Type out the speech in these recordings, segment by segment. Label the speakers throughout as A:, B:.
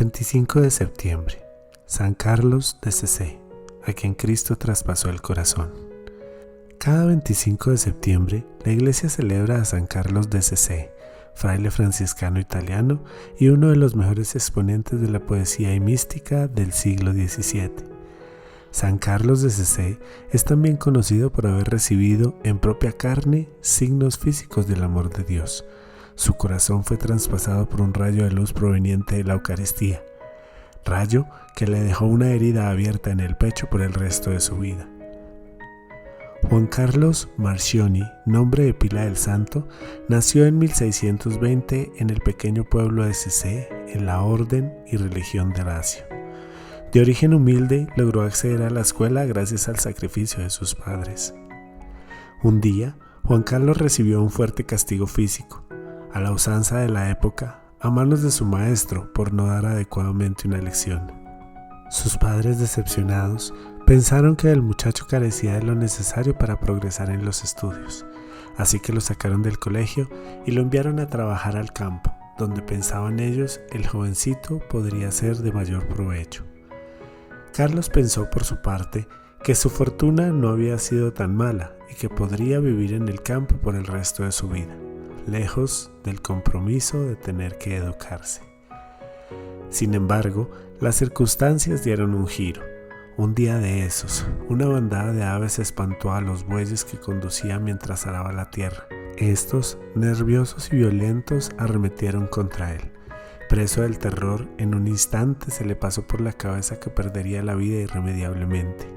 A: 25 de septiembre, San Carlos de Cesé, a quien Cristo traspasó el corazón. Cada 25 de septiembre, la Iglesia celebra a San Carlos de Cesé, fraile franciscano italiano y uno de los mejores exponentes de la poesía y mística del siglo XVII. San Carlos de Cesé es también conocido por haber recibido en propia carne signos físicos del amor de Dios. Su corazón fue traspasado por un rayo de luz proveniente de la Eucaristía, rayo que le dejó una herida abierta en el pecho por el resto de su vida. Juan Carlos Marchionni, nombre de pila del santo, nació en 1620 en el pequeño pueblo de Cesé, en la orden y religión de Lacio. De origen humilde, logró acceder a la escuela gracias al sacrificio de sus padres. Un día, Juan Carlos recibió un fuerte castigo físico, a la usanza de la época, a manos de su maestro por no dar adecuadamente una lección. Sus padres, decepcionados, pensaron que el muchacho carecía de lo necesario para progresar en los estudios, así que lo sacaron del colegio y lo enviaron a trabajar al campo, donde pensaban ellos el jovencito podría ser de mayor provecho. Carlos pensó por su parte que su fortuna no había sido tan mala y que podría vivir en el campo por el resto de su vida, lejos del compromiso de tener que educarse. Sin embargo, las circunstancias dieron un giro. Un día de esos, una bandada de aves espantó a los bueyes que conducía mientras araba la tierra. Estos, nerviosos y violentos, arremetieron contra él. Preso del terror, en un instante se le pasó por la cabeza que perdería la vida irremediablemente.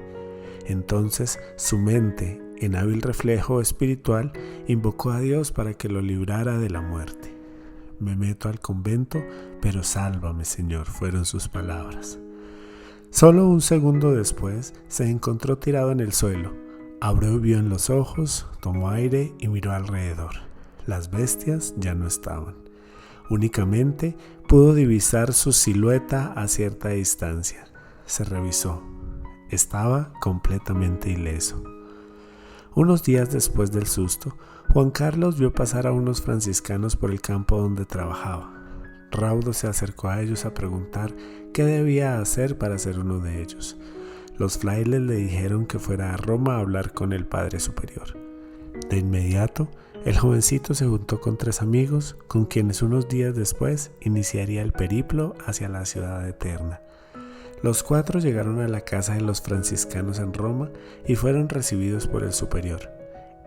A: Entonces, su mente, en hábil reflejo espiritual, invocó a Dios para que lo librara de la muerte. «Me meto al convento, pero sálvame, Señor», fueron sus palabras. Solo un segundo después se encontró tirado en el suelo. Abrió bien los ojos, tomó aire y miró alrededor. Las bestias ya no estaban. Únicamente pudo divisar su silueta a cierta distancia. Se revisó. Estaba completamente ileso. Unos días después del susto, Juan Carlos vio pasar a unos franciscanos por el campo donde trabajaba. Raudo se acercó a ellos a preguntar qué debía hacer para ser uno de ellos. Los frailes le dijeron que fuera a Roma a hablar con el Padre Superior. De inmediato, el jovencito se juntó con 3 amigos, con quienes unos días después iniciaría el periplo hacia la ciudad eterna. Los 4 llegaron a la casa de los franciscanos en Roma y fueron recibidos por el superior.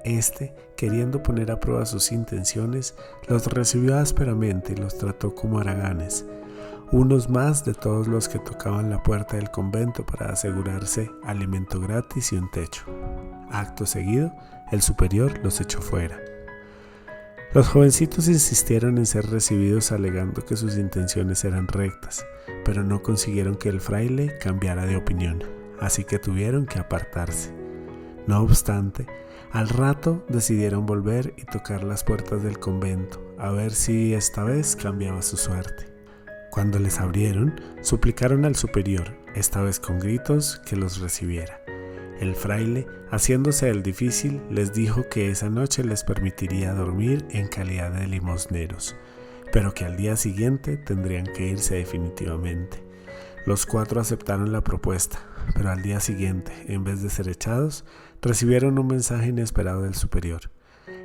A: Este, queriendo poner a prueba sus intenciones, los recibió ásperamente y los trató como haraganes, unos más de todos los que tocaban la puerta del convento para asegurarse alimento gratis y un techo. Acto seguido, el superior los echó fuera. Los jovencitos insistieron en ser recibidos alegando que sus intenciones eran rectas, pero no consiguieron que el fraile cambiara de opinión, así que tuvieron que apartarse. No obstante, al rato decidieron volver y tocar las puertas del convento, a ver si esta vez cambiaba su suerte. Cuando les abrieron, suplicaron al superior, esta vez con gritos, que los recibiera. El fraile, haciéndose el difícil, les dijo que esa noche les permitiría dormir en calidad de limosneros, pero que al día siguiente tendrían que irse definitivamente. Los 4 aceptaron la propuesta, pero al día siguiente, en vez de ser echados, recibieron un mensaje inesperado del superior.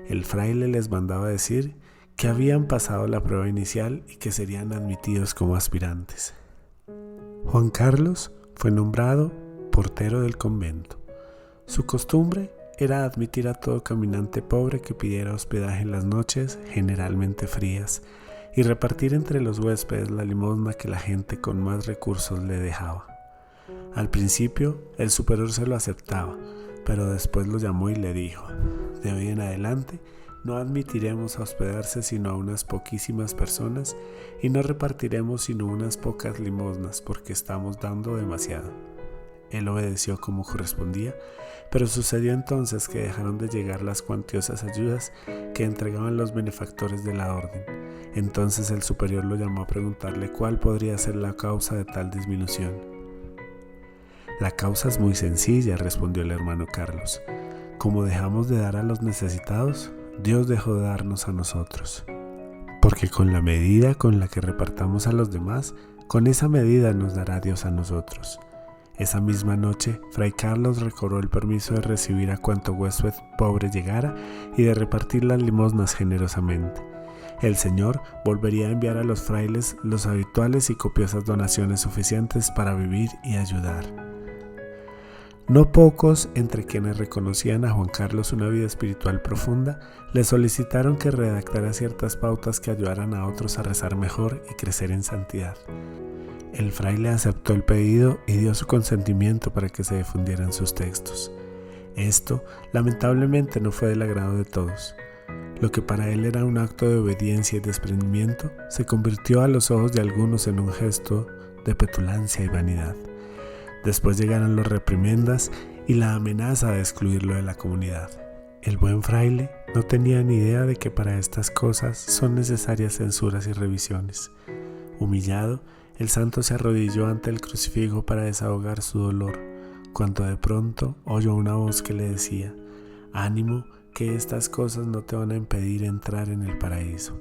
A: El fraile les mandaba decir que habían pasado la prueba inicial y que serían admitidos como aspirantes. Juan Carlos fue nombrado portero del convento. Su costumbre era admitir a todo caminante pobre que pidiera hospedaje en las noches, generalmente frías, y repartir entre los huéspedes la limosna que la gente con más recursos le dejaba. Al principio, el superior se lo aceptaba, pero después lo llamó y le dijo: «De hoy en adelante no admitiremos a hospedarse sino a unas poquísimas personas y no repartiremos sino unas pocas limosnas porque estamos dando demasiado». Él obedeció como correspondía, pero sucedió entonces que dejaron de llegar las cuantiosas ayudas que entregaban los benefactores de la orden. Entonces el superior lo llamó a preguntarle cuál podría ser la causa de tal disminución. «La causa es muy sencilla», respondió el hermano Carlos. «Como dejamos de dar a los necesitados, Dios dejó de darnos a nosotros. Porque con la medida con la que repartamos a los demás, Con esa medida nos dará Dios a nosotros. Esa misma noche, Fray Carlos recobró el permiso de recibir a cuanto huésped pobre llegara y de repartir las limosnas generosamente. El Señor volvería a enviar a los frailes los habituales y copiosas donaciones suficientes para vivir y ayudar. No pocos, entre quienes reconocían a Juan Carlos una vida espiritual profunda, le solicitaron que redactara ciertas pautas que ayudaran a otros a rezar mejor y crecer en santidad. El fraile aceptó el pedido y dio su consentimiento para que se difundieran sus textos. Esto, lamentablemente, no fue del agrado de todos. Lo que para él era un acto de obediencia y desprendimiento, se convirtió a los ojos de algunos en un gesto de petulancia y vanidad. Después llegaron las reprimendas y la amenaza de excluirlo de la comunidad. El buen fraile no tenía ni idea de que para estas cosas son necesarias censuras y revisiones. Humillado, el santo se arrodilló ante el crucifijo para desahogar su dolor, cuando de pronto oyó una voz que le decía: «Ánimo, que estas cosas no te van a impedir entrar en el paraíso».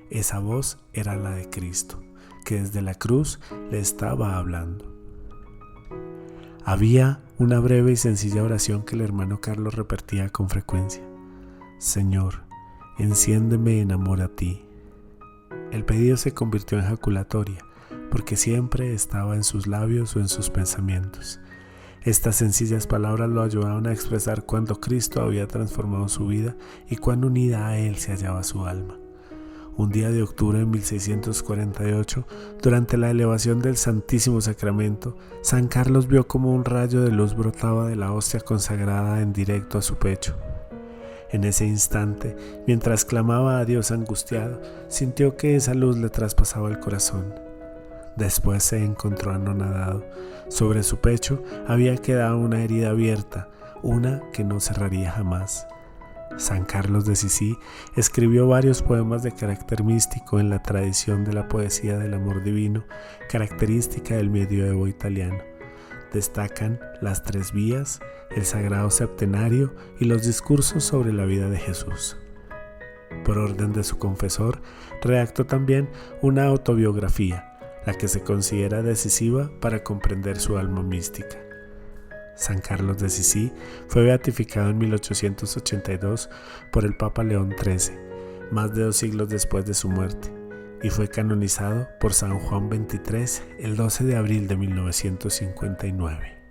A: Esa voz era la de Cristo, que desde la cruz le estaba hablando. Había una breve y sencilla oración que el hermano Carlos repetía con frecuencia: «Señor, enciéndeme en amor a ti». El pedido se convirtió en jaculatoria, porque siempre estaba en sus labios o en sus pensamientos. Estas sencillas palabras lo ayudaban a expresar cuánto Cristo había transformado su vida y cuán unida a Él se hallaba su alma. Un día de octubre de 1648, durante la elevación del Santísimo Sacramento, San Carlos vio como un rayo de luz brotaba de la hostia consagrada en directo a su pecho. En ese instante, mientras clamaba a Dios angustiado, sintió que esa luz le traspasaba el corazón. Después se encontró anonadado. Sobre su pecho había quedado una herida abierta, una que no cerraría jamás. San Carlos de Sissi escribió varios poemas de carácter místico en la tradición de la poesía del amor divino, característica del medioevo italiano. Destacan las Tres Vías, el Sagrado Septenario y los discursos sobre la vida de Jesús. Por orden de su confesor, redactó también una autobiografía, la que se considera decisiva para comprender su alma mística. San Carlos de Sissi fue beatificado en 1882 por el Papa León XIII, más de 2 siglos después de su muerte, y fue canonizado por San Juan XXIII el 12 de abril de 1959.